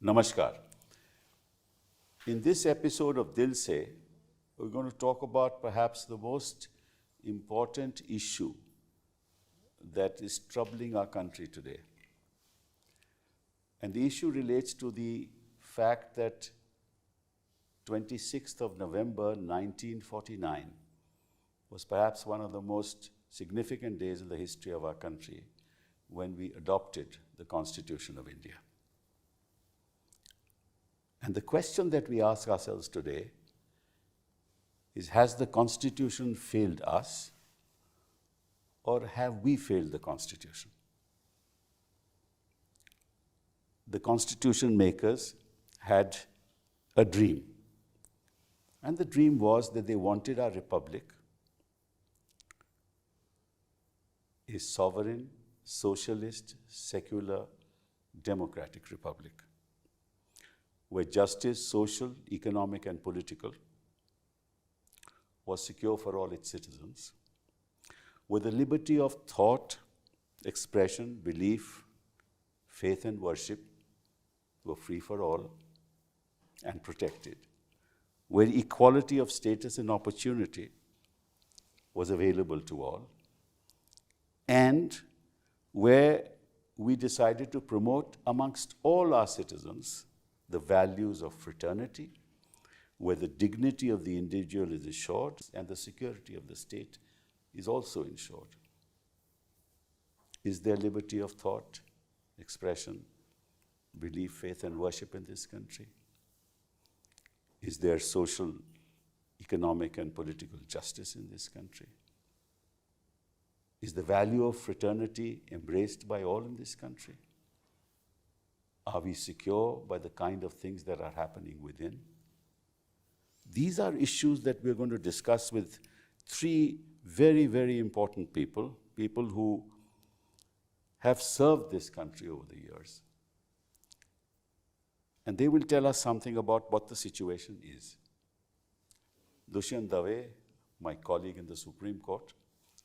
Namaskar. In this episode of Dil Se, we're going to talk about perhaps the most important issue that is troubling our country today. And the issue relates to the fact that 26th of November 1949 was perhaps one of the most significant days in the history of our country when we adopted the Constitution of India. And the question that we ask ourselves today is, has the Constitution failed us, or have we failed the Constitution? The Constitution makers had a dream. And the dream was that they wanted our republic a sovereign, socialist, secular, democratic republic, where justice, social, economic, and political, was secure for all its citizens, where the liberty of thought, expression, belief, faith, and worship were free for all and protected, where equality of status and opportunity was available to all, and where we decided to promote amongst all our citizens the values of fraternity, where the dignity of the individual is assured and the security of the state is also ensured. Is there liberty of thought, expression, belief, faith, and worship in this country? Is there social, economic, and political justice in this country? Is the value of fraternity embraced by all in this country? Are we secure by the kind of things that are happening within? These are issues that we're going to discuss with three very, very important people who have served this country over the years. And they will tell us something about what the situation is. Dushyant Dave, my colleague in the Supreme Court,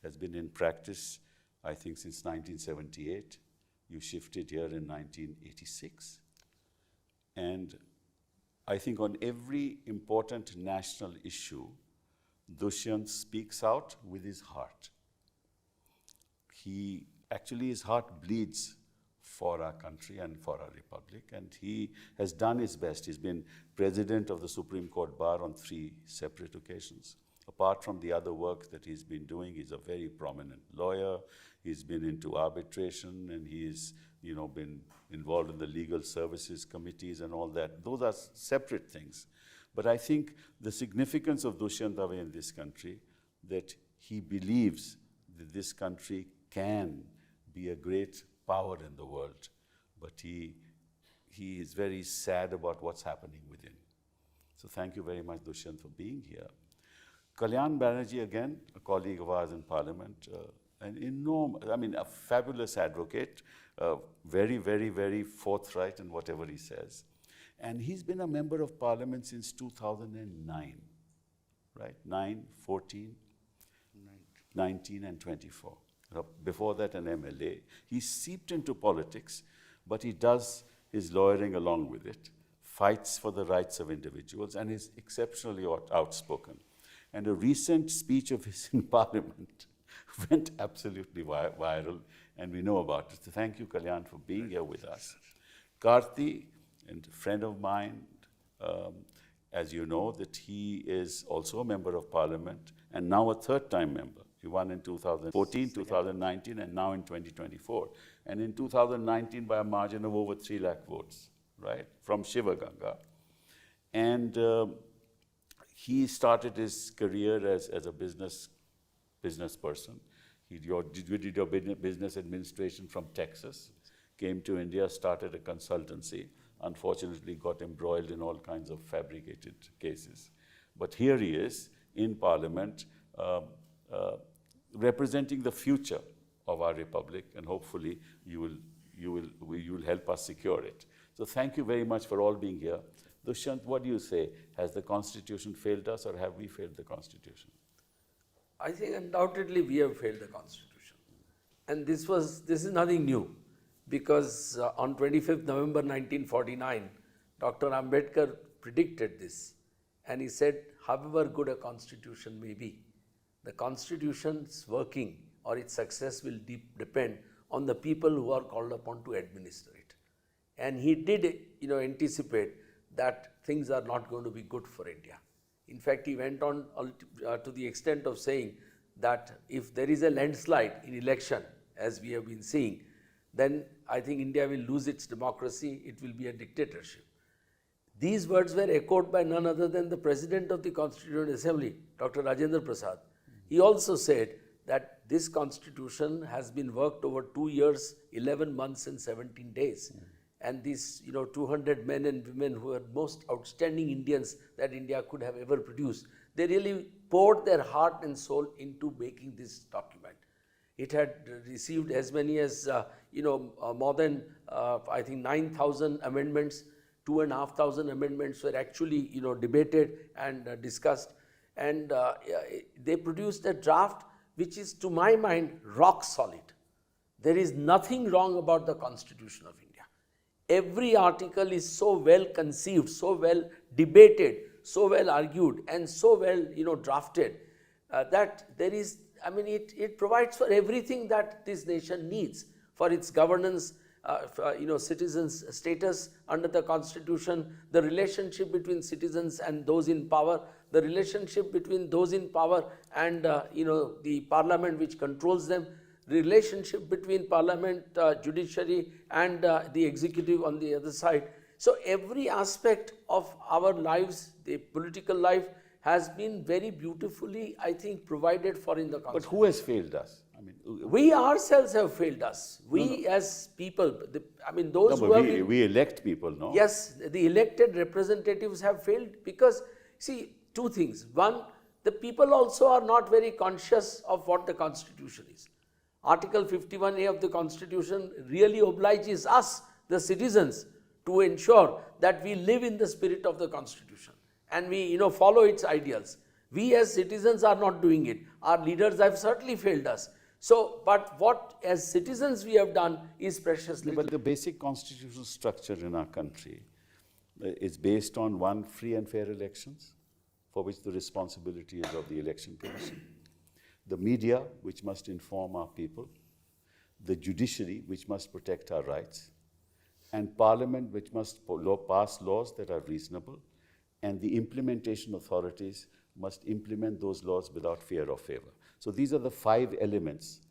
has been in practice, I think, since 1978. You shifted here in 1986. And I think on every important national issue, Dushyant speaks out with his heart. His heart bleeds for our country and for our republic, and he has done his best. He's been president of the Supreme Court Bar on 3 separate occasions. Apart from the other work that he's been doing, he's a very prominent lawyer. He's been into arbitration, and he's been involved in the legal services committees and all that. Those are separate things. But I think the significance of Dushyant Dave in this country, that he believes that this country can be a great power in the world, but he is very sad about what's happening within. So thank you very much, Dushyant, for being here. Kalyan Banerjee, again, a colleague of ours in Parliament, a fabulous advocate, very, very, very forthright in whatever he says. And he's been a member of Parliament since 2009, right? 9, 14, 19, and 24. Before that, an MLA. He's seeped into politics, but he does his lawyering along with it, fights for the rights of individuals, and is exceptionally outspoken. And a recent speech of his in Parliament went absolutely viral, and we know about it. So thank you, Kalyan, for being here with us. Karti, and a friend of mine, as you know, that he is also a member of Parliament, and now a third-time member. He won in 2014, 2019, and now in 2024. And in 2019, by a margin of over 3 lakh votes, right, from Shivaganga. And he started his career as a business person. He did your business administration from Texas, came to India, started a consultancy, unfortunately got embroiled in all kinds of fabricated cases. But here he is in Parliament, representing the future of our republic, and hopefully you will help us secure it. So thank you very much for all being here. Dushyant, what do you say? Has the Constitution failed us, or have we failed the Constitution? I think undoubtedly we have failed the Constitution. And this is nothing new, because on 25th November 1949, Dr. Ambedkar predicted this, and he said, however good a constitution may be, the constitution's working or its success will depend on the people who are called upon to administer it. And he did, anticipate that things are not going to be good for India. In fact, he went on to the extent of saying that if there is a landslide in election, as we have been seeing, then I think India will lose its democracy, it will be a dictatorship. These words were echoed by none other than the President of the Constituent Assembly, Dr. Rajendra Prasad. He also said that this constitution has been worked over 2 years, 11 months and 17 days. And these 200 men and women who are most outstanding Indians that India could have ever produced, they really poured their heart and soul into making this document. It had received as many as, more than, I think 9,000 amendments. 2,500 amendments were actually, debated and discussed. And they produced a draft which is, to my mind, rock solid. There is nothing wrong about the Constitution of India. Every article is so well conceived, so well debated, so well argued, and so well, drafted that there is, it provides for everything that this nation needs for its governance, citizens' status under the Constitution, the relationship between citizens and those in power, the relationship between those in power and, the parliament which controls them, the relationship between parliament, judiciary and the executive on the other side. So every aspect of our lives, the political life, has been very beautifully, I think, provided for in the Constitution. But who has failed us? We ourselves have failed us. We as people, those who have we elect people, no? Yes, the elected representatives have failed because, see, two things. One, the people also are not very conscious of what the Constitution is. Article 51A of the Constitution really obliges us, the citizens, to ensure that we live in the spirit of the Constitution and we, follow its ideals. We as citizens are not doing it. Our leaders have certainly failed us. So, but what as citizens we have done is precious little. But the basic constitutional structure in our country is based on one, free and fair elections, for which the responsibility is of the Election Commission. The media, which must inform our people. The judiciary, which must protect our rights. And Parliament, which must pass laws that are reasonable. And the implementation authorities must implement those laws without fear or favor. So these are the 5 elements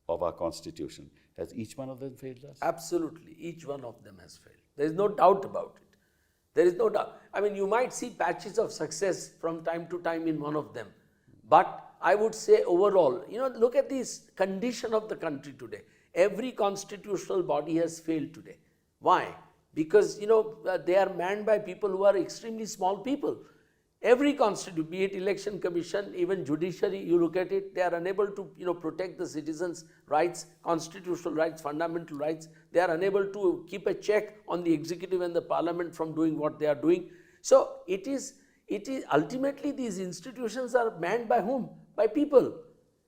of our Constitution. Has each one of them failed us? Absolutely. Each one of them has failed. There is no doubt about it. There is no doubt. You might see patches of success from time to time in one of them. But I would say overall, look at this condition of the country today. Every constitutional body has failed today. Why? Because, they are manned by people who are extremely small people. Every constitution, be it election commission, even judiciary, you look at it, they are unable to, protect the citizens' rights, constitutional rights, fundamental rights. They are unable to keep a check on the executive and the parliament from doing what they are doing. So it is ultimately these institutions are manned by whom? By people.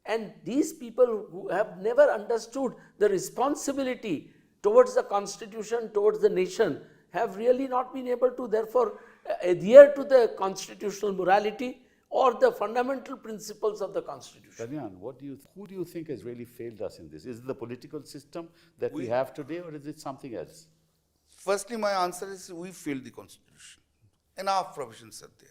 And these people who have never understood the responsibility towards the Constitution, towards the nation, have really not been able to therefore adhere to the constitutional morality or the fundamental principles of the Constitution. Kalyan, who do you think has really failed us in this? Is it the political system that we have today, or is it something else? Firstly, my answer is we failed the Constitution. Enough provisions are there.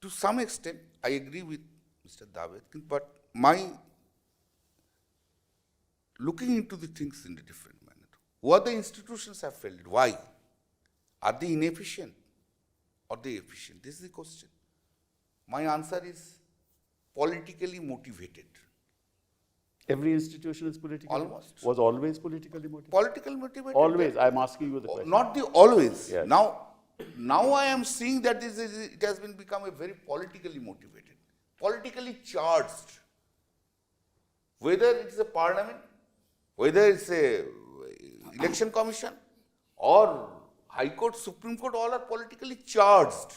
To some extent, I agree with Mr. Dave, but my looking into the things in a different manner. What the institutions have failed? Why? Are they inefficient or they efficient? This is the question. My answer is politically motivated. Every institution is politically Almost. Was always politically motivated? Politically motivated. Always. I'm asking you the question. Not the always. Yes. Now I am seeing that it has become a very politically motivated, politically charged. Whether it's a parliament, whether it's a election commission or High Court, Supreme Court, all are politically charged.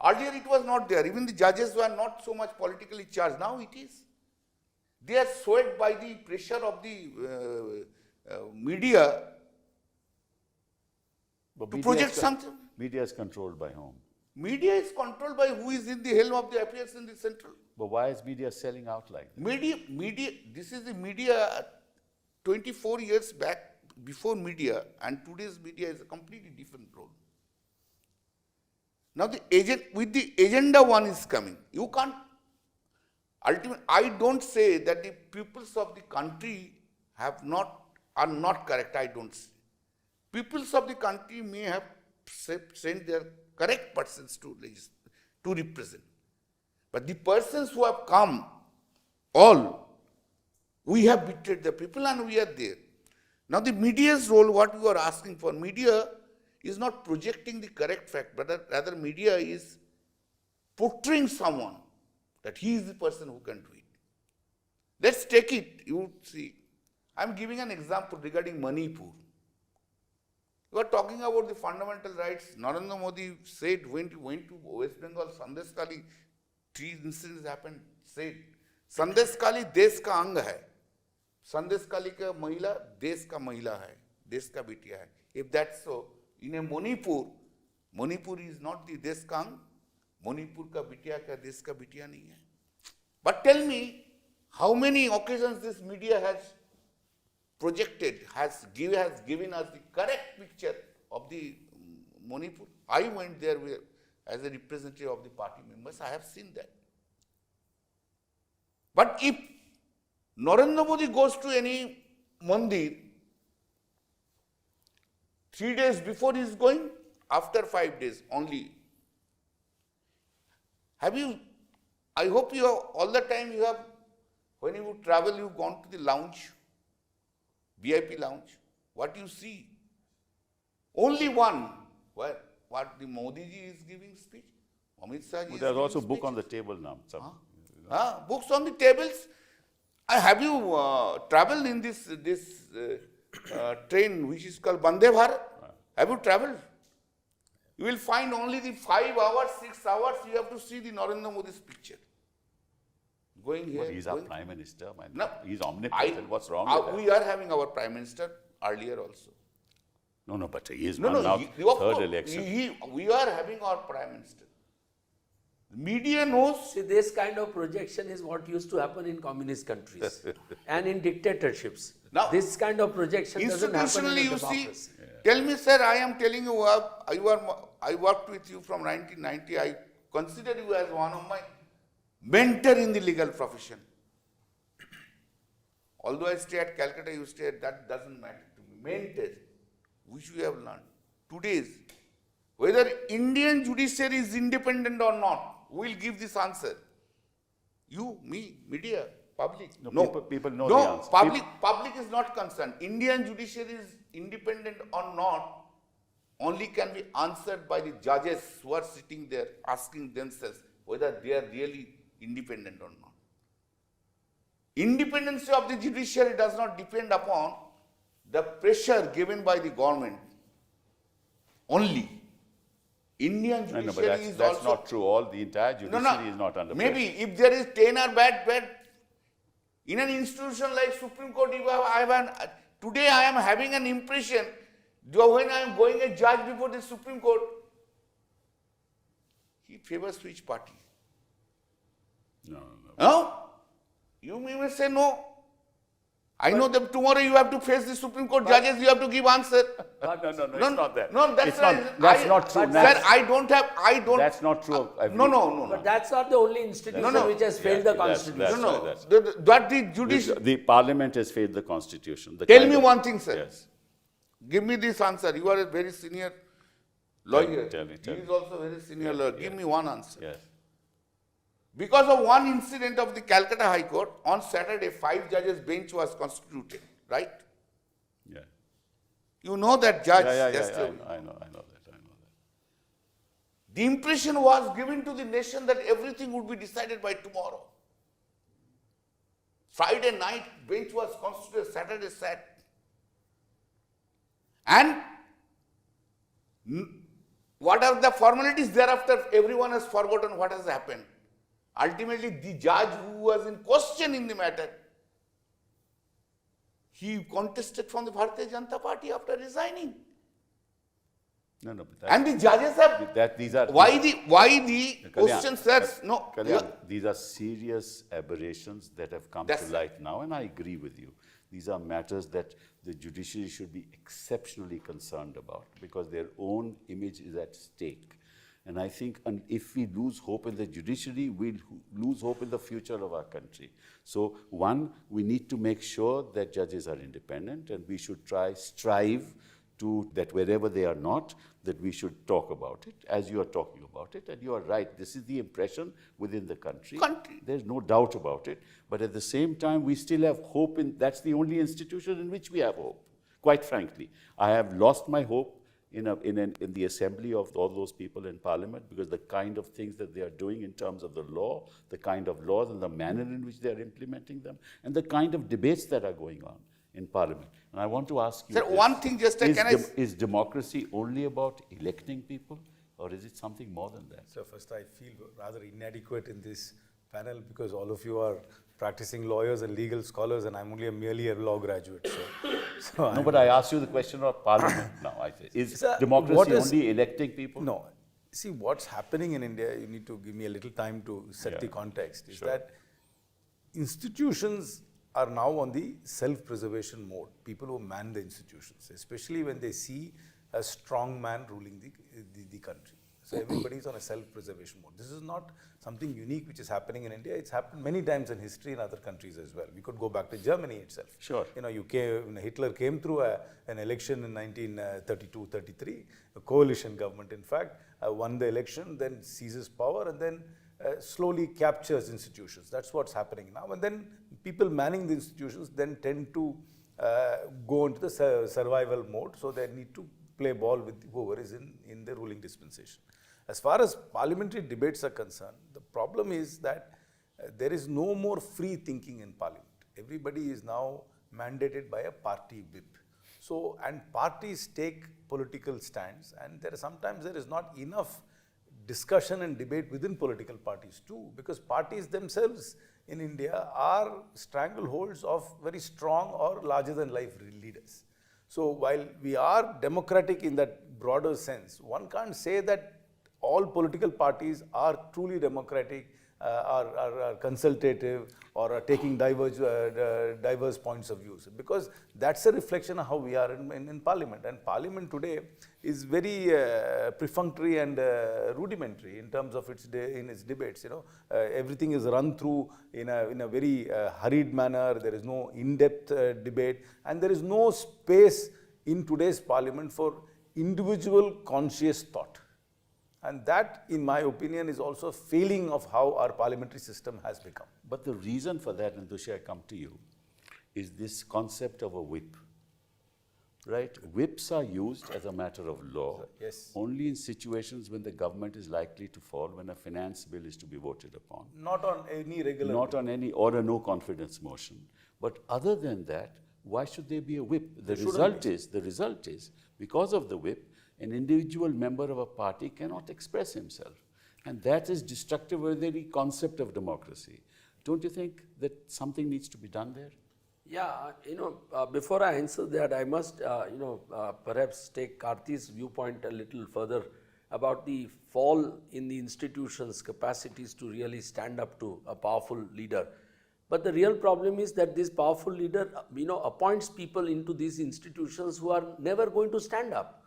Earlier it was not there. Even the judges were not so much politically charged. Now it is. They are swayed by the pressure of the media But to media project is something. Media is controlled by whom? Media is controlled by who is in the helm of the affairs in the central. But why is media selling out like that? This is the media 24 years back, before media, and today's media is a completely different role. Now with the agenda one is coming. You can't, ultimately, I don't say that the peoples of the country are not correct, I don't say. Peoples of the country may have sent their correct persons to represent. But the persons who have come, we have betrayed the people and we are there. Now the media's role, what you are asking for, media is not projecting the correct fact, but rather media is portraying someone that he is the person who can do it. Let's take it, you see. I'm giving an example regarding Manipur. You are talking about the fundamental rights. Narendra Modi said when he went to West Bengal, Sandeshkhali, 3 incidents happened, said, Sandeshkhali desh ka ang hai. Sandeshkhali ka mahila, desh ka mahila hai. Desh ka bitiya hai. If that's so, in a Manipur is not the desh ka ang. Manipur ka bitiya ka desh ka bitiya nahi hai. But tell me, how many occasions this media has projected, has given us the correct picture of the Manipur? I went there as a representative of the party members. I have seen that. But if Narendra Modi goes to any mandir, 3 days before he is going, after 5 days only. I hope you have, all the time you have, when you travel, you've gone to the lounge, VIP lounge. What you see? Only one. What the Modi ji is giving speech? Amit Shah ji is There's also a giving book speech. on the table now. Books on the tables. Have you traveled in this train which is called Vande Bharat? Have you traveled? You will find only the 5 hours, 6 hours, you have to see the Narendra Modi's picture. Going here. But he's our going. prime minister. Man. No, He's omnipotent. What's wrong with that? We are having our prime minister earlier also. No, but he is No, one now, of third course, election. we are having our prime minister. Media knows. See, this kind of projection is what used to happen in communist countries and in dictatorships. Now, this kind of projection doesn't happen in institutionally, a you democracy. see, tell me, sir, I am telling you, I worked with you from 1990. I consider you as one of my mentor in the legal profession. Although I stay at Calcutta, you stay at, that doesn't matter to me. Mentor, which we have learned. Today's, whether Indian judiciary is independent or not, we'll give this answer. You, me, media, public. No, people know the answer. Public is not concerned. Indian judiciary is independent or not, only can be answered by the judges who are sitting there asking themselves whether they are really independent or not. Independence of the judiciary does not depend upon the pressure given by the government only. Indian judiciary is that's also not true. All the entire judiciary is not under maybe pressure. if there is 10 or bad, in an institution like Supreme Court, today I am having an impression, when I am going a judge before the Supreme Court, he favors which party? No. No? You may say no. I know that tomorrow you have to face the Supreme Court judges, you have to give answer. No, it's not that. No, that's It's not, that's not true. Sir, I don't. That's not true of every. No. But that's not the only institution which has failed the constitution. That's That the judiciary. The parliament has failed the constitution. Tell me one thing, sir. Yes. Give me this answer. You are a very senior lawyer. Tell me. He is also a very senior lawyer. Give me one answer. Yes. Because of one incident of the Calcutta High Court, on Saturday, 5 judges bench was constituted, right? Yeah. You know that judge. I know that. The impression was given to the nation that everything would be decided by tomorrow. Friday night, bench was constituted, Saturday sat. And what are the formalities thereafter? Everyone has forgotten what has happened. Ultimately, the judge who was in question in the matter, he contested from the Bharatiya Janata Party after resigning. No, but And the judges have, these are why the Kalyan, question, sir, no. Kalyan, these are serious aberrations that have come to That's light now, and I agree with you. These are matters that the judiciary should be exceptionally concerned about because their own image is at stake. And I think if we lose hope in the judiciary, we'll lose hope in the future of our country. So one, we need to make sure that judges are independent, and we should strive to that wherever they are not, that we should talk about it as you are talking about it. And you are right, this is the impression within the country. There's no doubt about it. But at the same time, we still have hope that's the only institution in which we have hope. Quite frankly, I have lost my hope in the assembly of all those people in parliament because the kind of things that they are doing in terms of the law, the kind of laws and the manner in which they are implementing them, and the kind of debates that are going on in parliament. And I want to ask you, Sir, one thing just, is democracy only about electing people, or is it something more than that? So first, I feel rather inadequate in this panel because all of you are practicing lawyers and legal scholars, and I'm only merely a law graduate. So No, but I ask you the question of parliament now. I say, is democracy only electing people? No. See, what's happening in India, you need to give me a little time to set the context, is that institutions are now on the self-preservation mode. People who man the institutions, especially when they see a strong man ruling the country. So everybody is on a self-preservation mode. This is not something unique which is happening in India. It's happened many times in history in other countries as well. We could go back to Germany itself. Sure. You know, Hitler came through an election in 1932-33. A coalition government, in fact, won the election, then seizes power, and then slowly captures institutions. That's what's happening now. And then people manning the institutions then tend to go into the survival mode. So they need to play ball with whoever is in the ruling dispensation. As far as parliamentary debates are concerned, the problem is that there is no more free thinking in parliament. Everybody is now mandated by a party whip. So, and parties take political stands, and sometimes there is not enough discussion and debate within political parties too, because parties themselves in India are strangleholds of very strong or larger than life leaders. So while we are democratic in that broader sense, one can't say that all political parties are truly democratic, are consultative, or are taking diverse points of view, because that's a reflection of how we are in parliament. And parliament today is very perfunctory and rudimentary in terms of its debates. You know, everything is run through in a very hurried manner. There is no in-depth debate, and there is no space in today's parliament for individual conscious thought. And that, in my opinion, is also a failing of how our parliamentary system has become. But the reason for that, and Dushyant, I come to you, is this concept of a whip. Right? Whips are used as a matter of law only in situations when the government is likely to fall, when a finance bill is to be voted upon. Not on any regular. Not on any, or a no confidence motion. But other than that, why should there be a whip? The result is, because of the whip, an individual member of a party cannot express himself. And that is destructive of the very concept of democracy. Don't you think that something needs to be done there? Yeah, before I answer that, I must, perhaps take Karti's viewpoint a little further about the fall in the institutions' capacities to really stand up to a powerful leader. But the real problem is that this powerful leader, appoints people into these institutions who are never going to stand up.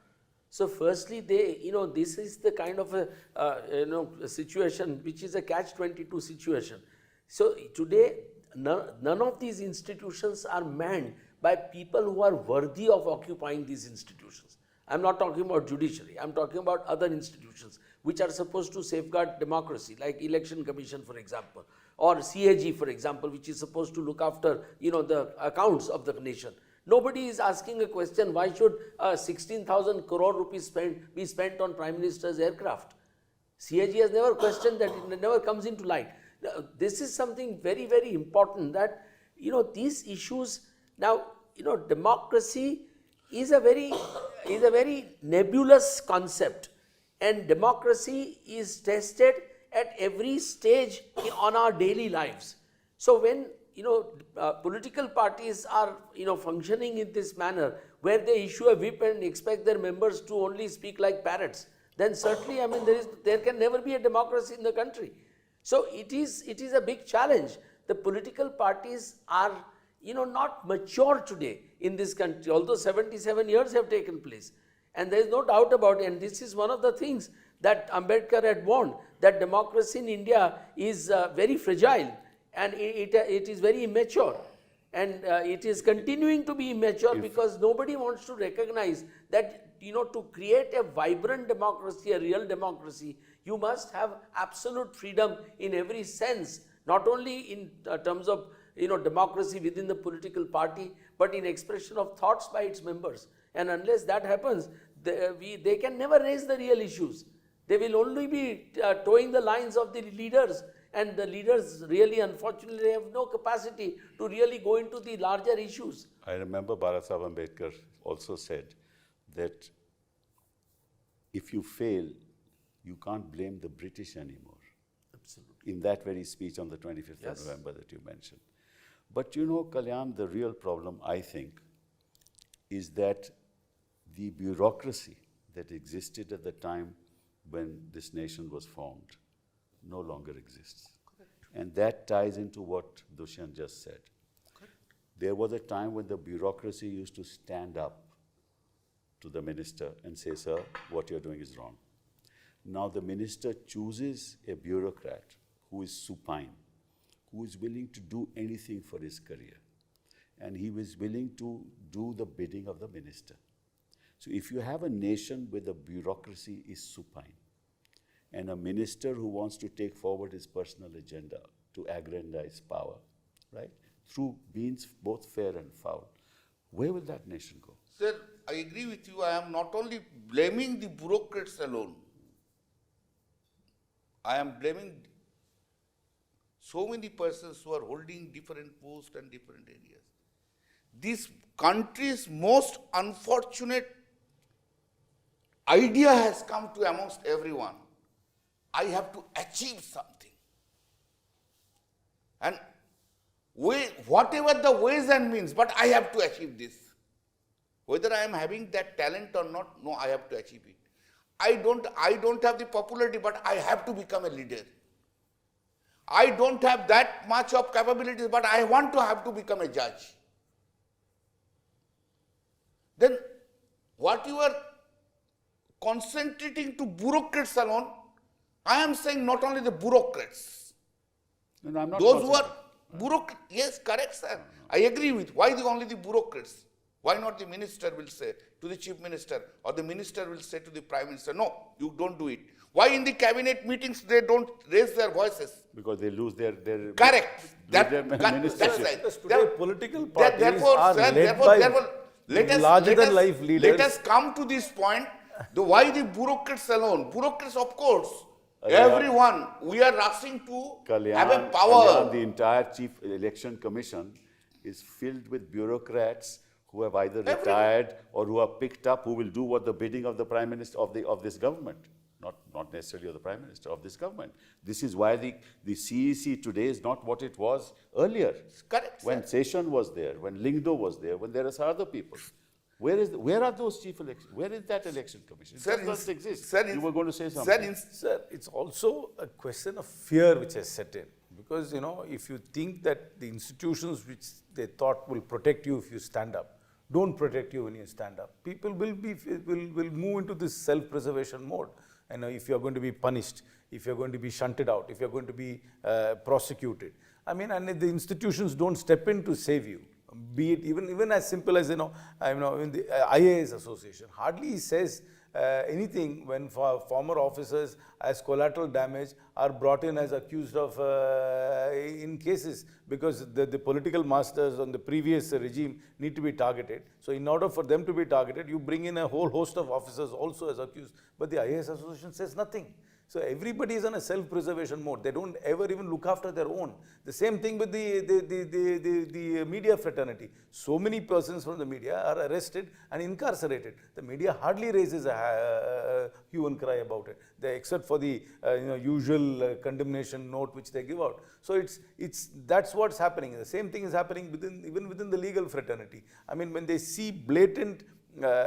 So firstly, this is the kind of a situation which is a catch-22 situation. So today, none of these institutions are manned by people who are worthy of occupying these institutions. I'm not talking about judiciary, I'm talking about other institutions which are supposed to safeguard democracy, like Election Commission, for example, or CAG, for example, which is supposed to look after, the accounts of the nation. Nobody is asking a question, why should 16,000 crore rupees be spent on Prime Minister's aircraft? CAG has never questioned that, it never comes into light. This is something very, very important that, these issues, now, democracy is a very nebulous concept, and democracy is tested at every stage on our daily lives. So when political parties are functioning in this manner, where they issue a whip and expect their members to only speak like parrots, then certainly, I mean, there can never be a democracy in the country. So it is a big challenge. The political parties are, not mature today in this country, although 77 years have taken place. And there is no doubt about it, and this is one of the things that Ambedkar had warned, that democracy in India is very fragile and it is very immature. And it is continuing to be immature because nobody wants to recognize that, to create a vibrant democracy, a real democracy, you must have absolute freedom in every sense, not only in terms of, democracy within the political party, but in expression of thoughts by its members. And unless that happens, they can never raise the real issues. They will only be towing the lines of the leaders, and the leaders really, unfortunately, have no capacity to really go into the larger issues. I remember Bharat Ambedkar also said that if you fail, you can't blame the British anymore. Absolutely. In that very speech on the 25th Yes. of November that you mentioned. But Kalyan, the real problem, I think, is that the bureaucracy that existed at the time when this nation was formed no longer exists. Correct. And that ties into what Dushyant just said. Correct. There was a time when the bureaucracy used to stand up to the minister and say, sir, what you're doing is wrong. Now the minister chooses a bureaucrat who is supine, who is willing to do anything for his career. And he was willing to do the bidding of the minister. So if you have a nation where the bureaucracy is supine, and a minister who wants to take forward his personal agenda to aggrandize power, right, through means both fair and foul, where will that nation go? Sir, I agree with you. I am not only blaming the bureaucrats alone. I am blaming so many persons who are holding different posts and different areas. This country's most unfortunate idea has come to amongst everyone. I have to achieve something. And whatever the ways and means, but I have to achieve this. Whether I am having that talent or not, no, I have to achieve it. I don't have the popularity, but I have to become a leader. I don't have that much of capabilities, but I want to have to become a judge. Then what you are concentrating to bureaucrats alone, I am saying not only the bureaucrats. No, I'm not Those who are bureaucrats, yes, correct, sir. I agree with. Why only the bureaucrats? Why not the minister will say to the chief minister, or the minister will say to the prime minister, no, you don't do it. Why in the cabinet meetings they don't raise their voices? Because they lose their Correct. That's That's right. Because today political parties Therefore, are sir, led by larger-than-life leaders. Let us come to this point. Why the bureaucrats alone? Bureaucrats, of course. Everyone, we are rushing to have a power. Kalyan, the entire Chief Election Commission is filled with bureaucrats who have either retired or who are picked up, who will do what the bidding of the Prime Minister of this government. Not necessarily of the Prime Minister, of this government. This is why the CEC today is not what it was earlier. Correct, when Session was there, when Lingdo was there, when there are other people. Where are those chief elections? Where is that election commission? It doesn't exist. You were going to say something. Sir, it's also a question of fear which has set in. Because, if you think that the institutions which they thought will protect you if you stand up, don't protect you when you stand up, people will move into this self-preservation mode. And if you're going to be punished, if you're going to be shunted out, if you're going to be prosecuted. I mean, and the institutions don't step in to save you. Be it even as simple as, in the IAS Association, hardly says anything when former officers as collateral damage are brought in as accused of in cases, because the political masters on the previous regime need to be targeted. So in order for them to be targeted, you bring in a whole host of officers also as accused. But the IAS Association says nothing. So everybody is on a self-preservation mode. They don't ever even look after their own. The same thing with the media fraternity. So many persons from the media are arrested and incarcerated. The media hardly raises a hue and cry about it, except for the usual condemnation note which they give out. So that's what's happening. The same thing is happening even within the legal fraternity. I mean, when they see blatant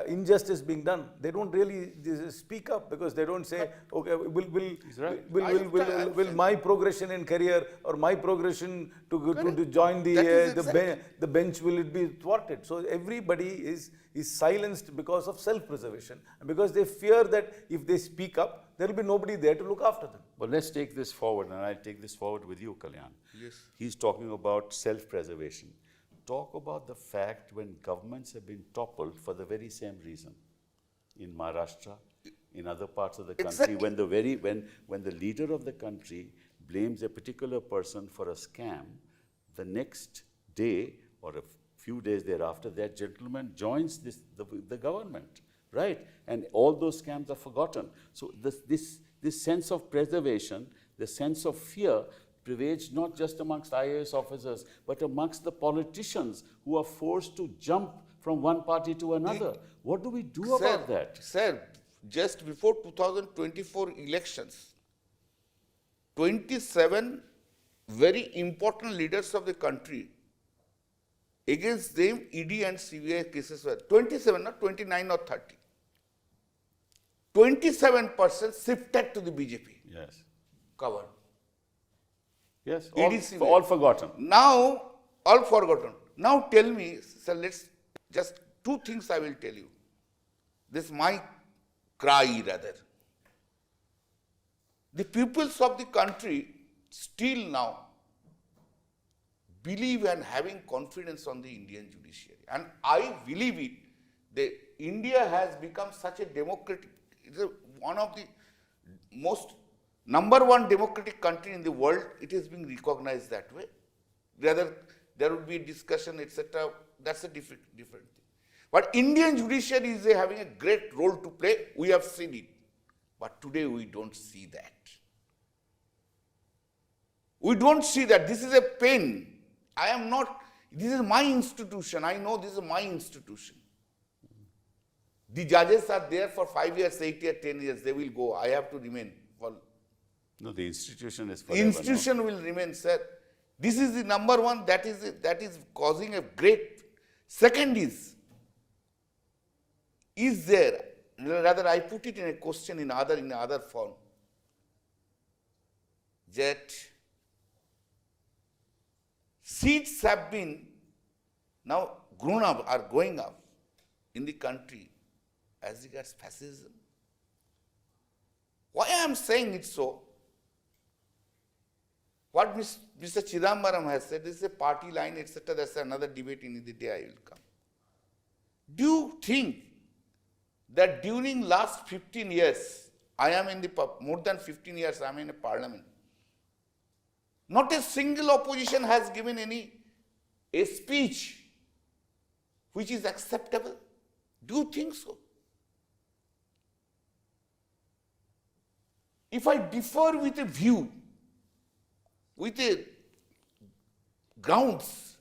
injustice being done, they don't really speak up, because they don't say, okay, will my progression in career or my progression to join the bench, will it be thwarted? So everybody is silenced because of self-preservation, and because they fear that if they speak up, there will be nobody there to look after them. But let's take this forward, and I'll take this forward with you, Kalyan. Yes. He's talking about self-preservation. Talk about the fact when governments have been toppled for the very same reason. In Maharashtra, in other parts of the country, when the leader of the country blames a particular person for a scam, the next day or a few days thereafter, that gentleman joins the government, right? And all those scams are forgotten. So this sense of preservation, the sense of fear, prevails not just amongst IAS officers, but amongst the politicians who are forced to jump from one party to another. What do we do about that? Sir, just before 2024 elections, 27 very important leaders of the country, against them ED and CBI cases were 27, not 29 or 30. 27% shifted to the BJP. Yes. Covered. Yes, ED, all forgotten. Now, all forgotten. Now tell me, sir, just two things I will tell you. This is my cry rather. The peoples of the country still now believe and having confidence on the Indian judiciary. And I believe it, that India has become such a democratic, it's one of the most #1 democratic country in the world. It is being recognized that way. Rather, there would be discussion, etc. That's a different thing. But Indian judiciary is having a great role to play. We have seen it. But today we don't see that. We don't see that. This is a pain. This is my institution. I know this is my institution. The judges are there for 5 years, 8 years, 10 years. They will go. I have to remain. No, the institution is The forever. institution will remain, sir. This is the #1 that is causing a great. Second is there, rather I put it in a question in other form, that seats have been now grown up, are going up in the country as regards fascism. Why I am saying it so? What Mr. Chidambaram has said, this is a party line, etc. That's another debate in the day I will come. Do you think that during last 15 years, I am in more than 15 years, I am in a parliament, not a single opposition has given a speech which is acceptable? Do you think so? If I differ with a view, with a grounds,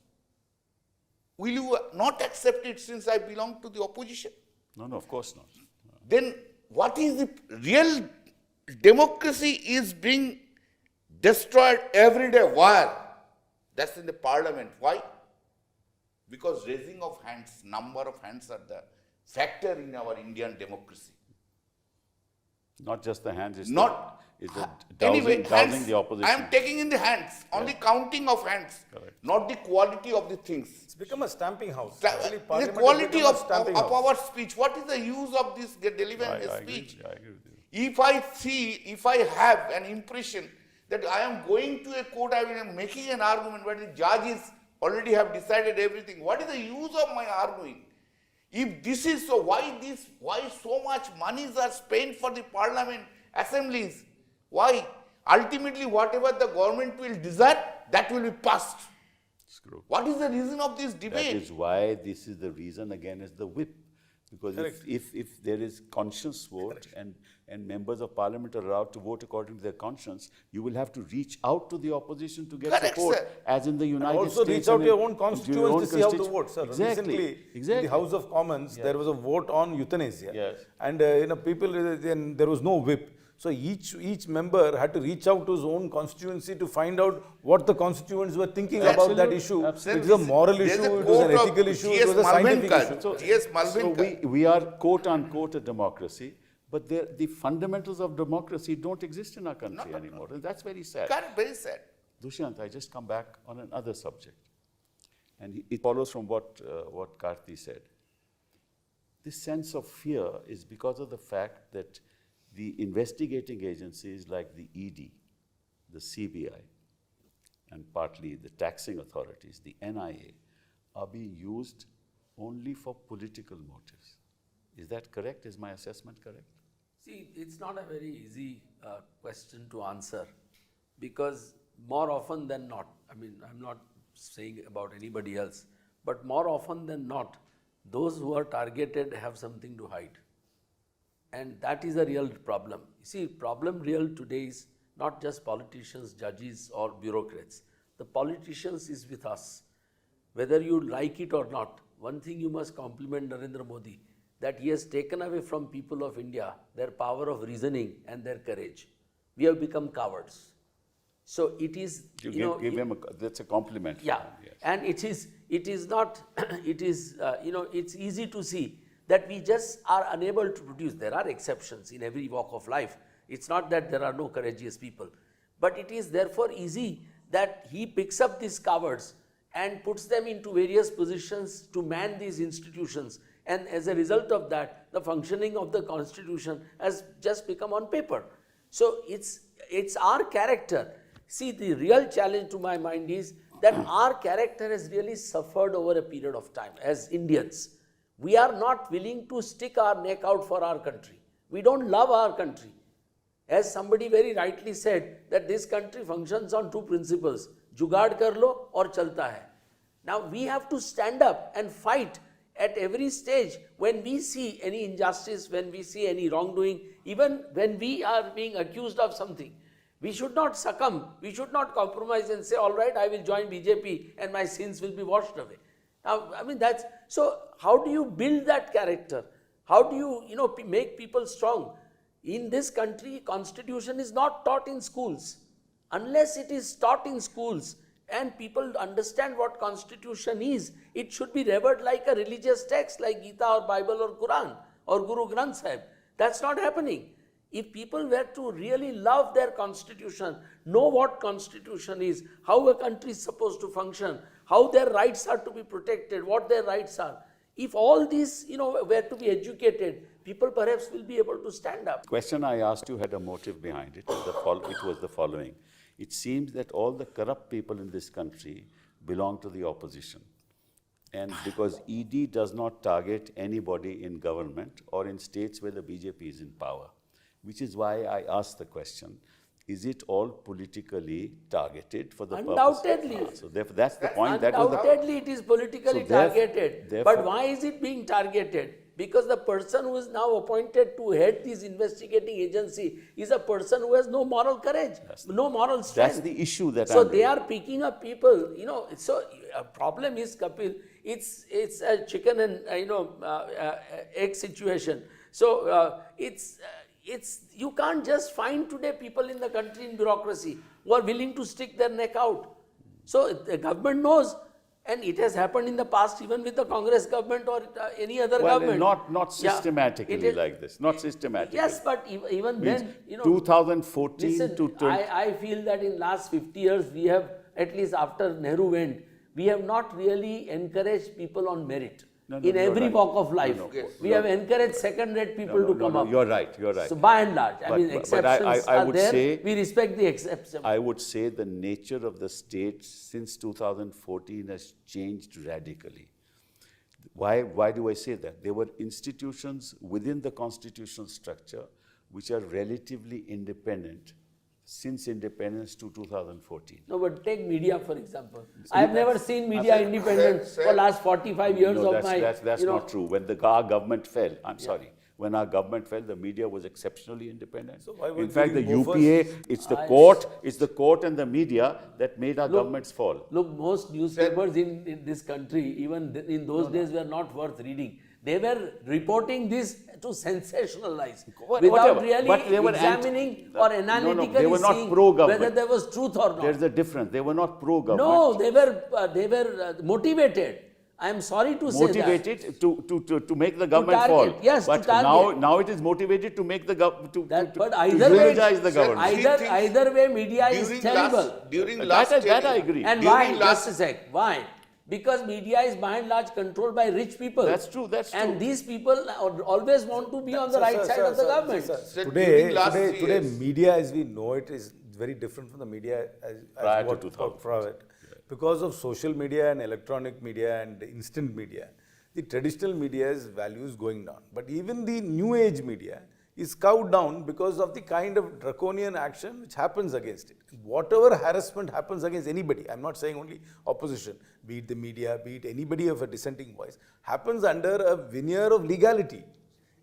will you not accept it since I belong to the opposition? No, of course not. Then what is the real democracy is being destroyed every day. Why? That's in the parliament. Why? Because raising of hands, number of hands are the factor in our Indian democracy. Not just the hands, it's anyway, dousing the opposition. I am taking in the hands, only counting of hands, not the quality of the things. It's become a stamping house. The quality of our speech. What is the use of this delivering a speech? I agree with you. If I have an impression that I am going to a court, I am making an argument, but the judges already have decided everything. What is the use of my arguing? If this is so, why so much monies are spent for the parliament assemblies? Why? Ultimately, whatever the government will desire, that will be passed. Screw. What is the reason of this debate? That is why this is the reason, again, is the whip. Because Correct. if there is conscience vote and members of parliament are allowed to vote according to their conscience, you will have to reach out to the opposition to get Correct, support, sir. as in the United Also States. reach out and to your in- own to your constituents to see how to constitu- vote, sir. Exactly. Recently, Exactly. in the House of Commons, there was a vote on euthanasia. Yes. And people, then there was no whip. So each member had to reach out to his own constituency to find out what the constituents were thinking about that Absolutely. issue. Absolutely. It was a moral There's issue, a it was an quote of ethical issue, it G.S. was a scientific Malvinkar. issue. G.S. So Malvinkar. we are quote unquote a democracy, but the fundamentals of democracy don't exist in our country anymore. And that's very sad. Correct, very sad. Dushyant, I just come back on another subject. And it follows from what Karti said. This sense of fear is because of the fact that the investigating agencies like the ED, the CBI, and partly the taxing authorities, the NIA, are being used only for political motives. Is that correct? Is my assessment correct? See, it's not a very easy question to answer, because more often than not, I mean, I'm not saying about anybody else, but more often than not, those who are targeted have something to hide. And that is a real problem. You see, problem real today is not just politicians, judges or bureaucrats. The politicians is with us. Whether you like it or not, one thing you must compliment Narendra Modi, that he has taken away from people of India their power of reasoning and their courage. We have become cowards. So it is, Give him that's a compliment. yeah, for him, yes. and it is not, it is, it's easy to see that we just are unable to produce. There are exceptions in every walk of life. It's not that there are no courageous people, but it is therefore easy that he picks up these cowards and puts them into various positions to man these institutions. And as a result of that, the functioning of the constitution has just become on paper. So it's our character. See, the real challenge to my mind is that our character has really suffered over a period of time as Indians. We are not willing to stick our neck out for our country. We don't love our country. As somebody very rightly said, that this country functions on two principles, jugaad kar lo or chalta hai. Now we have to stand up and fight at every stage when we see any injustice, when we see any wrongdoing, even when we are being accused of something. We should not succumb, we should not compromise and say, all right, I will join BJP and my sins will be washed away. Now, I mean, so how do you build that character? How do you, make people strong? In this country, constitution is not taught in schools. Unless it is taught in schools and people understand what constitution is, it should be revered like a religious text like Gita or Bible or Quran or Guru Granth Sahib. That's not happening. If people were to really love their constitution, know what constitution is, how a country is supposed to function, how their rights are to be protected, what their rights are. If all these, were to be educated, people perhaps will be able to stand up. Question I asked you had a motive behind it. It was the following. It seems that all the corrupt people in this country belong to the opposition. And because ED does not target anybody in government or in states where the BJP is in power, which is why I asked the question, is it all politically targeted for the Undoubtedly. purpose? So therefore, that's the point. Undoubtedly, it is politically targeted. therefore- But why is it being targeted? Because the person who is now appointed to head this investigating agency is a person who has no moral courage, no moral strength. That's the issue that So I'm they are picking up people, so a problem is, Kapil, it's a chicken and, egg situation. So you can't just find today people in the country in bureaucracy who are willing to stick their neck out. So the government knows, and it has happened in the past even with the Congress government or any other government. Not Yeah, systematically it is- like this. Not systematically. Yes, but even Means then, 2014 listen, to 20. I feel that in last 50 years, we have, at least after Nehru went, we have not really encouraged people on merit. No, In you're every right. walk of life. No, We have encouraged second-rate people to come up. You're right. You're right. So by and large, I But- mean, but I exceptions would are there, say- we respect the exception. I would say the nature of the state since 2014 has changed radically. Why do I say that? There were institutions within the constitutional structure which are relatively independent, Since independence to 2014. No, but take media for example. I have never seen media independent for last 45 years No, of my. that's not true. When our government fell, I'm sorry. When our government fell, the media was exceptionally independent. So why were in fact, the they go UPA, it's the court and the media that made our governments fall. Look, most newspapers in this country, even in those days, were not worth reading. They were reporting this to sensationalize without Whatever. really But they were examining or analytically they were not seeing pro-government. whether there was truth or not. There's a difference. They were not pro-government. No, they were motivated. I am sorry to say that. Motivated to make the government target, fall. yes, to but target. now it is motivated to make the government But to either way, eulogize the government. either way, media is terrible. During last that I agree. And why? Just a sec. Why? Because media is by and large controlled by rich people. That's true. That's true. And these people always want to be on the right side of the government. Sir, Today, during last 3 today, years- media as we know it is very different from the media as Prior to what 2000. prior. Because of social media and electronic media and instant media, the traditional media's value is going down. But even the new age media is cowed down because of the kind of draconian action which happens against it. Whatever harassment happens against anybody, I'm not saying only opposition, be it the media, be it anybody of a dissenting voice, happens under a veneer of legality.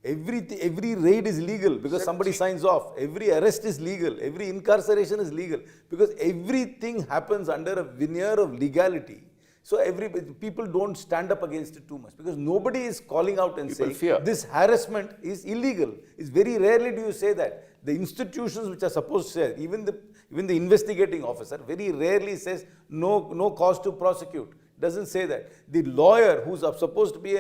Every raid is legal because somebody signs off. Every arrest is legal. Every incarceration is legal because everything happens under a veneer of legality. So people don't stand up against it too much because nobody is calling out and People saying fear. this harassment is illegal. It's very rarely do you say that. The institutions which are supposed to say, even the investigating officer very rarely says no cause to prosecute. Doesn't say that. The lawyer who's supposed to be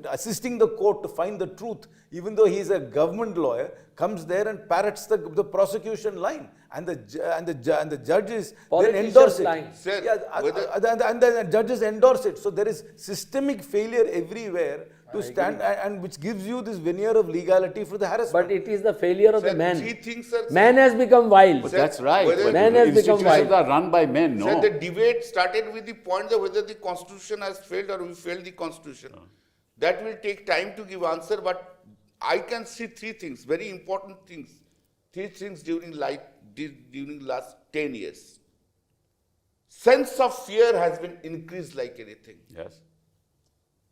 assisting the court to find the truth, even though he is a government lawyer, comes there and parrots the prosecution line, and the judges then endorse it. Line. Sir, And the judges endorse it. So there is systemic failure everywhere to stand, and which gives you this veneer of legality for the harassment. But it is the failure of the Sir, man. 3 things, sir. Man has become wild. But that's right. whether- But Man has become institutions wild. are run by men, no? Sir, the debate started with the point of whether the constitution has failed or we failed the constitution. That will take time to give answer, but I can see 3 things, very important things. 3 things during last 10 years. Sense of fear has been increased like anything. Yes.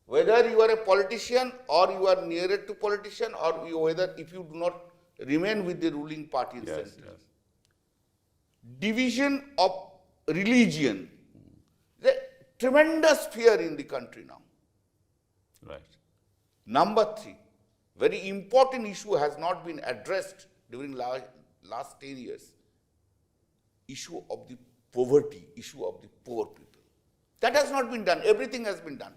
Whether you are a politician or you are nearer to politician or whether if you do not remain with the ruling party in Yes. center. Division of religion. The tremendous fear in the country now. Right. Number 3, very important issue has not been addressed during last 10 years. Issue of the poverty, issue of the poor people. That has not been done. Everything has been done.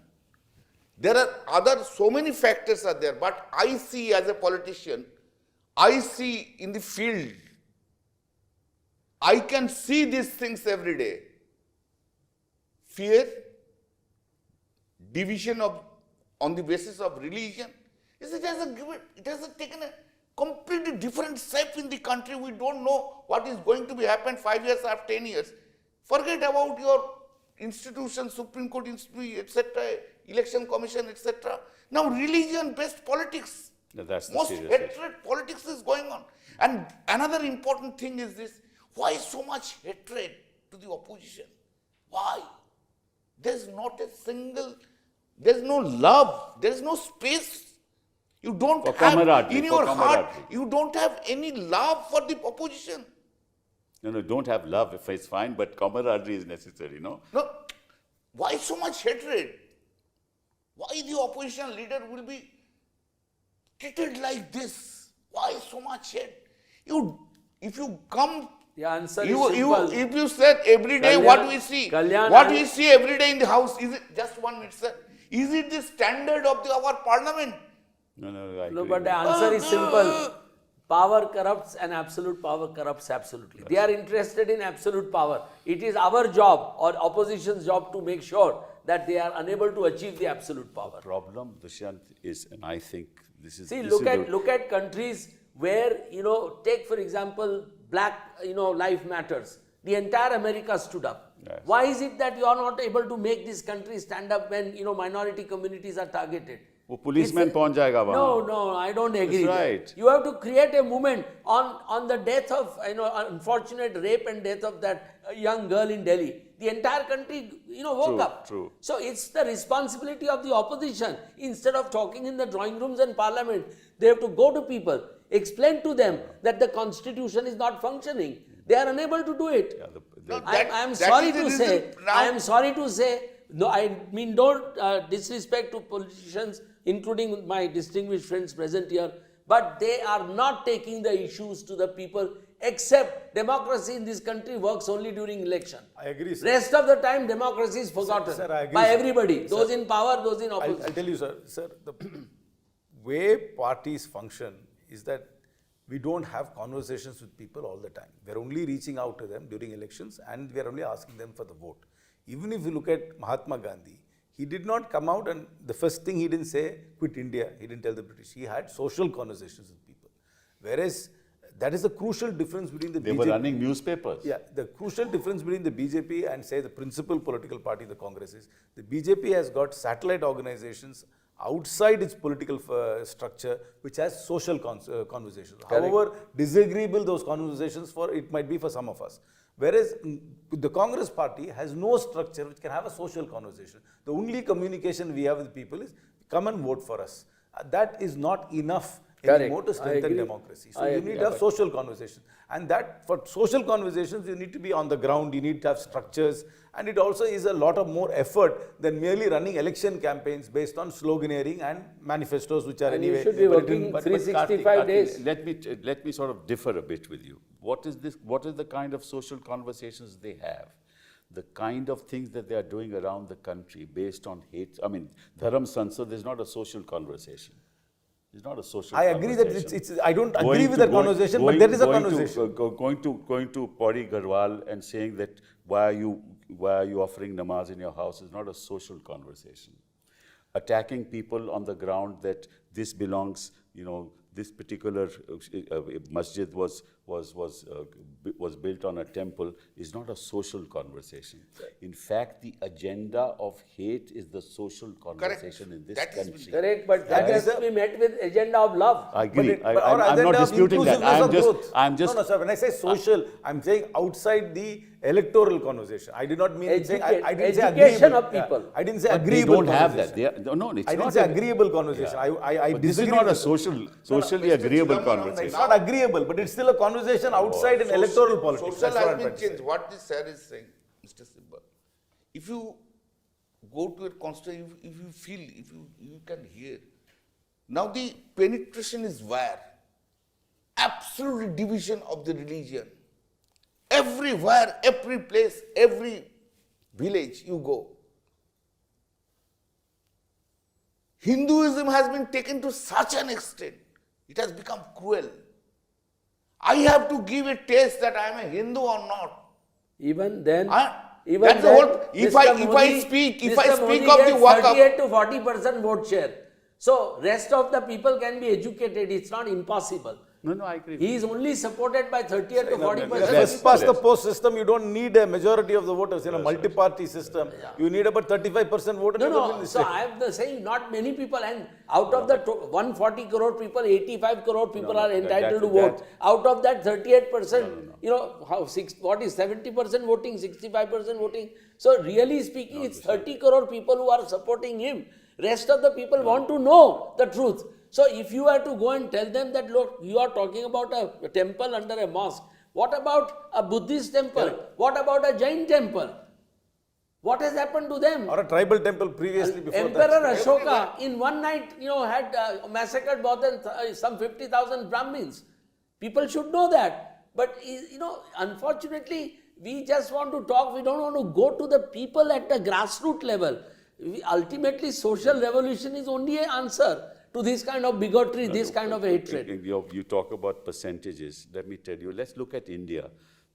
There are so many factors are there, but I see as a politician, I see in the field, I can see these things every day. Fear, division on the basis of religion. It has taken a completely different shape in the country. We don't know what is going to be happen 5 years or 10 years. Forget about your institutions, Supreme Court, etc., Election Commission, etc. Now religion-based politics, That's the most serious hatred politics is going on. And another important thing is this, why so much hatred to the opposition? Why? There's not a single, there's no love, there's no space. You don't For have, camaraderie, in for your heart, camaraderie. you don't have any love for the opposition. No, don't have love if it's fine, but camaraderie is necessary, no? No, why so much hatred? Why the opposition leader will be treated like this? Why so much hate? If you come, The answer is simple. if you said every day Kalyan- what we see, Kalyan, what we see every day in the house, is it just 1 minute, sir? Is it the standard of our parliament? No, I No, agree but the with answer is simple. Power corrupts and absolute power corrupts absolutely. They are interested in absolute power. It is our job or opposition's job to make sure that they are unable to achieve the absolute power. The problem, Dushyant, is, and I think this is... See, this look is at countries where, take for example, black, life matters. The entire America stood up. Yes. Why is it that you are not able to make this country stand up when, minority communities are targeted? वो policeman It's a- पहुंच जाएगा वहाँ. No, I don't agree. That's there. right. You have to create a movement on the death of, unfortunate rape and death of that young girl in Delhi. The entire country, woke True, up. true. So it's the responsibility of the opposition. Instead of talking in the drawing rooms and parliament, they have to go to people, explain to them that the constitution is not functioning. They are unable to do it. Yeah, No, I am that sorry is the to reason say, now- I am sorry to say, no, I mean, don't disrespect to politicians, including my distinguished friends present here, but they are not taking the issues to the people, except democracy in this country works only during election. I agree, sir. Rest of the time, democracy is forgotten Sir, I agree, by sir. everybody, those in power, those in opposition. I'll tell you, sir, the way parties function is that we don't have conversations with people all the time. We're only reaching out to them during elections and we're only asking them for the vote. Even if you look at Mahatma Gandhi, he did not come out and the first thing he didn't say, quit India. He didn't tell the British. He had social conversations with people. Whereas that is the crucial difference between the They BJP. were running newspapers. Yeah, the crucial difference between the BJP and say the principal political party, the Congress, is the BJP has got satellite organizations outside its political structure which has social conversations. However disagreeable those conversations it might be for some of us. Whereas the Congress party has no structure which can have a social conversation. The only communication we have with people is come and vote for us. That is not enough anymore to Correct. I strengthen agree. democracy. So I you agree. need to have social conversations. And that for social conversations, you need to be on the ground, you need to have structures. And it also is a lot of more effort than merely running election campaigns based on sloganeering and manifestos which are And you anyway should be written. working 365 days. Let me sort of differ a bit with you. What is this? What is the kind of social conversations they have? The kind of things that they are doing around the country based on hate. I mean, Dharam Sansad is not a social conversation. It's not a social I agree that conversation. I don't Going agree with to- that going- conversation, going- but there is a going to- conversation. Going to Pauri Garhwal and saying that why are you offering namaz in your house is not a social conversation. Attacking people on the ground that this belongs, this particular masjid was built on a temple is not a social conversation. In fact, the agenda of hate is the social conversation in this That is country. Correct, but that has to be met with agenda of love. I agree. But or I'm agenda not of disputing that. inclusiveness of growth. I'm just. No, sir. When I say social, I'm saying outside the electoral conversation. I did not mean saying I didn't say Education agreeable. of people. I didn't say But they agreeable. don't have that. conversation. No, it's I not didn't say a- agreeable conversation. Yeah. I But this is disagree not a with socially Mr. agreeable Chidambaram, conversation. It's not agreeable, but it's still a conversation outside in electoral politics. Social That's what has I'm been trying to say. changed. What this sir is saying, Mr. Sibal, if you go to a constituency, if you feel, if you can hear, now the penetration is where? Absolute division of the religion. Everywhere, every place, every village you go. Hinduism has been taken to such an extent, it has become cruel. I have to give a test that I am a Hindu or not. Even then, That's even the whole- if Mr. I speak Mr. of Modi the gets work of- 38 to 40% vote share. So rest of the people can be educated. It's not impossible. No, I agree. He is only supported by 38 to In a 40%. first past the post system, you don't need a majority of the voters. In a multi-party system, you need about 35% vote. and you will win No, the so state. I am saying not many people, and out of the 140 crore people, 85 crore people are entitled to vote. Out of that 38%, what is 70% voting, 65% voting? So really speaking, it's 30 crore people who are supporting him. Rest of the people want to know the truth. So if you are to go and tell them that, look, you are talking about a temple under a mosque. What about a Buddhist temple? What about a Jain temple? What has happened to them? Or a tribal temple previously before Emperor that. Ashoka in one night, had massacred more than some 50,000 Brahmins. People should know that. But, unfortunately, we just want to talk. We don't want to go to the people at the grassroots level. Ultimately, social revolution is only an answer to this kind of bigotry, this kind of hatred. You talk about percentages. Let me tell you, let's look at India.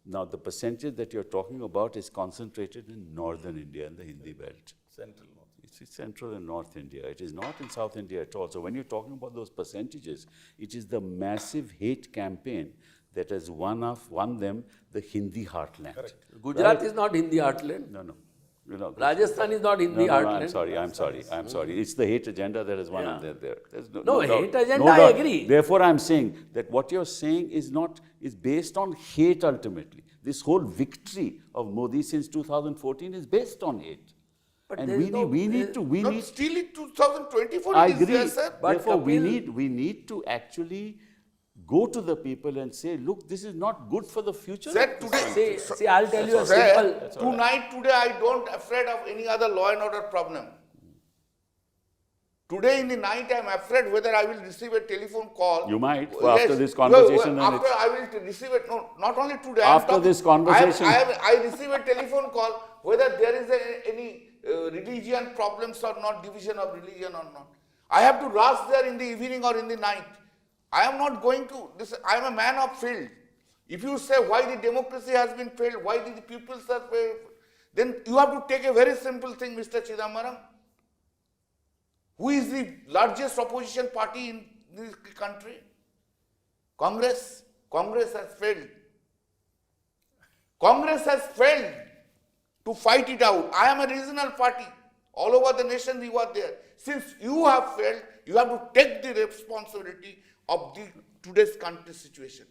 Now, the percentage that you're talking about is concentrated in northern India and the Hindi belt. Central. It's central and north India. It is not in south India at all. So when you're talking about those percentages, it is the massive hate campaign that has won them the Hindi heartland. Gujarat is not Hindi heartland. No. You know, Rajasthan is not in the no, heartland. I'm sorry. It's the hate agenda that is one Yeah. of there. There's No, doubt. hate agenda, No I doubt. agree. Therefore, I'm saying that what you're saying is based on hate ultimately. This whole victory of Modi since 2014 is based on hate. But And there is we need No, still in 2024 I it is agree. there, sir. But Therefore, Kapil- we need to actually go to the people and say, look, this is not good for the future. Sir, of this today, country." See, I'll tell you a sir, simple. today I don't afraid of any other law and order problem. Today in the night I am afraid whether I will receive a telephone call. You might, after this conversation, and After it's- I will receive it, no, not only today. I am After talking- this conversation- I receive a telephone call whether there is any religion problems or not, division of religion or not. I have to rush there in the evening or in the night. I am not going to, I am a man of field. If you say why the democracy has been failed, why did the people have failed, then you have to take a very simple thing, Mr. Chidambaram. Who is the largest opposition party in this country? Congress. Congress has failed. Congress has failed to fight it out. I am a regional party. All over the nation you are there. Since you have failed, you have to take the responsibility of the today's country situation.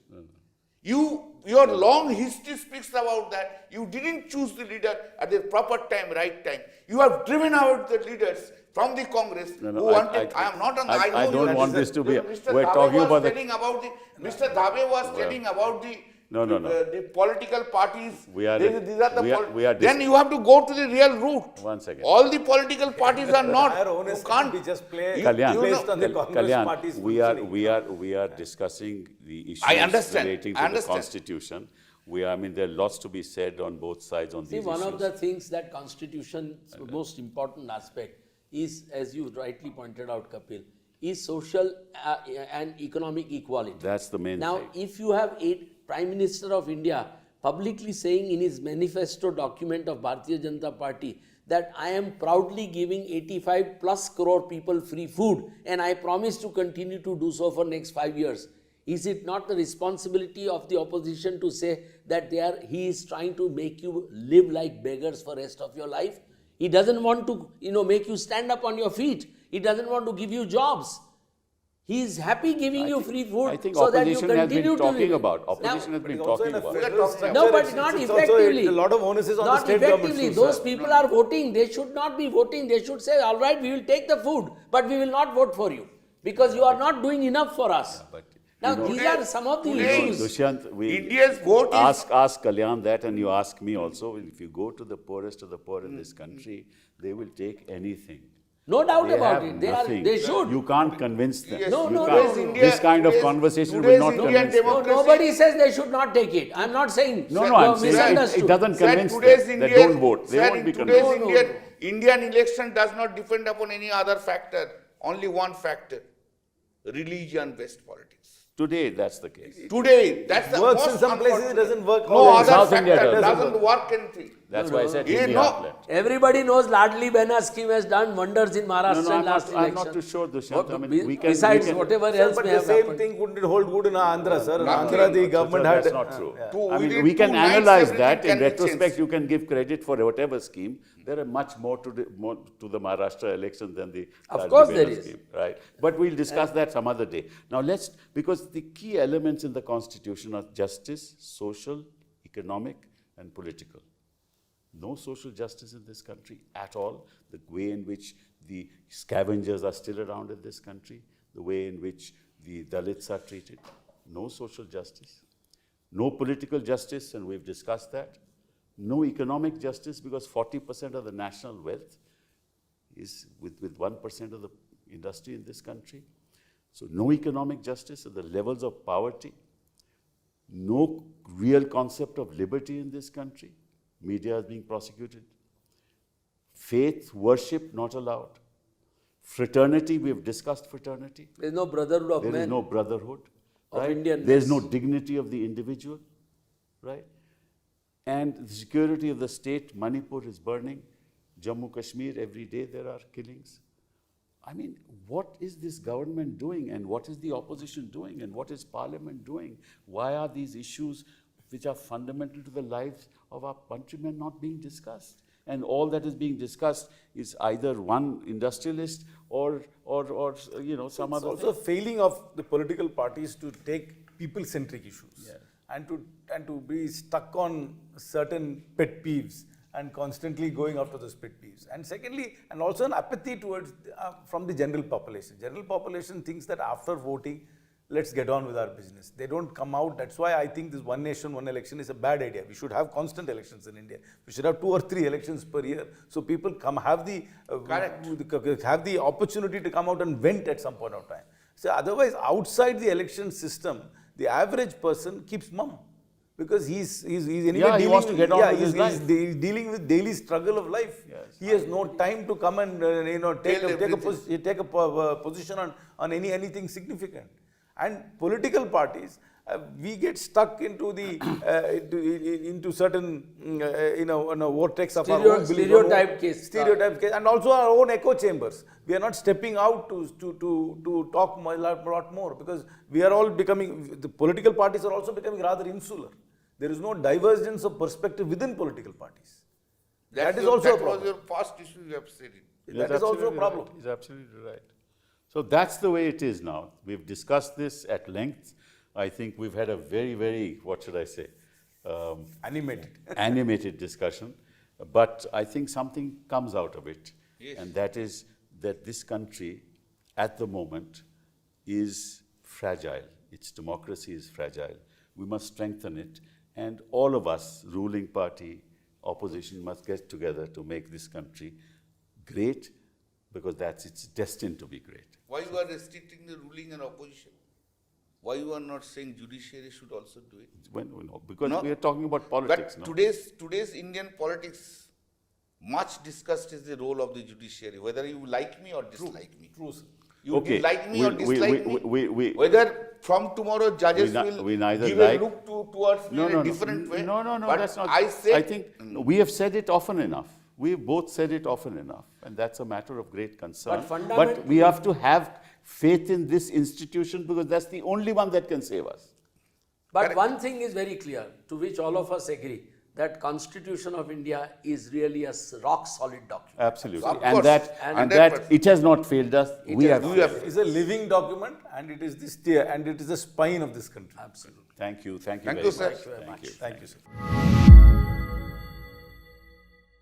Your long history speaks about that. You didn't choose the leader at the proper time, right time. You have driven out the leaders from the Congress No, who wanted. I am not on. I know don't you- want this to be. Mr. We're Dave talking was about the. telling about the. Mr. Dave was telling about the. No. The political parties. We are- These are the. we are then you have to go to the real route. One second. All the political parties are not. Our You onus can't be just play, Kalyan, placed on the Congress Kalyan, party's we are functioning. discussing the issues I understand. relating I to the understand. Constitution. I mean, there are lots to be said on both sides on See, these one issues. of the things that Constitution's most important aspect is, as you rightly pointed out, Kapil, is social and economic equality. That's the main Now, thing. if you have a Prime Minister of India publicly saying in his manifesto document of Bharatiya Janata Party that I am proudly giving 85 plus crore people free food and I promise to continue to do so for next 5 years. Is it not the responsibility of the opposition to say that he is trying to make you live like beggars for rest of your life? He doesn't want to, make you stand up on your feet. He doesn't want to give you jobs. He is happy giving you free food I think so that you opposition has continue been to talking live. about. Now, Opposition has been It's also talking in a about. federal structure. no, but It's not also effectively. a lot of onus is on the Not state government. effectively. too, Those sir. people are voting. They should not be voting. They should say, all right, we will take the food, but we will not vote for you because you are not doing enough for us. but, Now, you know, these are some of the today- issues. Dushyant, India's vote is. ask Kalyan that, and you ask me also. If you go to the poorest of the poor in this country, they will take anything. No doubt They about have it. nothing. They should. You can't convince them. Yes, No, You no, can't- no. India- This kind of today's- conversation will today's not Indian convince them. No, democracy- nobody says they should not take it. I'm not saying. No, you I'm have saying misunderstood. it doesn't Sir, convince today's them. They Indian- don't vote. They sir, won't in be today's convinced. Indian election does not depend upon any other factor, only one factor, religion-based politics. Today, that's the case. Today, that's the Works in most some places, it unfortunate. doesn't work No all over other South factor India doesn't work anything. That's why I said Yeah, Hindi no. heartland. Everybody knows Ladli Behna scheme has done wonders in Maharashtra I'm last not, election. I'm not too sure, Dushyant. I mean, we can, Besides we can, whatever Sir, else but may the have same happened. thing couldn't hold good in Andhra, sir. In Nothing. Andhra, the government had. That's not true. Two- I mean, within we can 2 nights, analyze everything that. can In be retrospect, changed. you can give credit for whatever scheme. There are much more to the Maharashtra election than the Of Ladli course Behna there is. scheme, right? But we'll discuss that some other day. Now because the key elements in the Constitution are justice, social, economic, and political. No social justice in this country at all. The way in which the scavengers are still around in this country, the way in which the Dalits are treated. No social justice. No political justice, and we've discussed that. No economic justice, because 40% of the national wealth is with 1% of the industry in this country. So no economic justice at the levels of poverty. No real concept of liberty in this country. Media is being prosecuted. Faith, worship not allowed. Fraternity, we have discussed fraternity. There is no brotherhood of There men. is no brotherhood. Of Right? Indianness. There is no dignity of the individual. Right? And the security of the state, Manipur is burning. Jammu Kashmir, every day there are killings. I mean, what is this government doing, and what is the opposition doing, and what is parliament doing? Why are these issues which are fundamental to the lives of our countrymen not being discussed? And all that is being discussed is either one industrialist or some It's other also a thing. failing of the political parties to take people-centric issues Yeah. and to be stuck on certain pet peeves and constantly going after those pet peeves. And secondly, and also an apathy towards from the general population. General population thinks that after voting, let's get on with our business. They don't come out. That's why I think this one nation, one election is a bad idea. We should have constant elections in India. We should have 2 or 3 elections per year, so people have the opportunity to come out and vent at some point of time. So otherwise, outside the election system, the average person keeps mum. Because he's anyway Yeah, he dealing wants to get on with his he's life. dealing with daily struggle of life. Yes. He has no time to come and take a position on anything significant. And political parties, we get stuck into the into certain in a vortex of our own belief, Stereotype case. stereotype case, and also our own echo chambers. We are not stepping out to talk a lot more, because we are all becoming, the political parties are also becoming rather insular. There is no divergence of perspective within political parties. That is also a problem. That was your first issue, you have said it. That is also a problem. He's absolutely right. So that's the way it is now. We've discussed this at length. I think we've had a very, very, what should I say? Animated discussion. But I think something comes out of it. Yes. And that is that this country, at the moment, is fragile. Its democracy is fragile. We must strengthen it. And all of us, ruling party, opposition, must get together to make this country great, because it's destined to be great. Why you are restricting the ruling and opposition? Why you are not saying judiciary should also do it? Because No. we are talking about politics But now. today's Indian politics, much discussed is the role of the judiciary, whether you like me or dislike me. True, sir. You Okay. like me or dislike me. we- Whether from tomorrow judges we neither give like- a look towards me in a different way. No, But that's not. I said, I think we have said it often enough. We've both said it often enough, and that's a matter of great concern. But fundamentally- But we have to have faith in this institution, because that's the only one that can save us. But one thing is very clear, to which all of us agree, that Constitution of India is really a rock solid document. Absolutely, Of and course, that 100%. it has not failed us. We have. It's a living document, and it is the spine of this country. Absolutely. Thank you. Thank you Thank very you, sir. much. Thank you very much. Thank you, sir.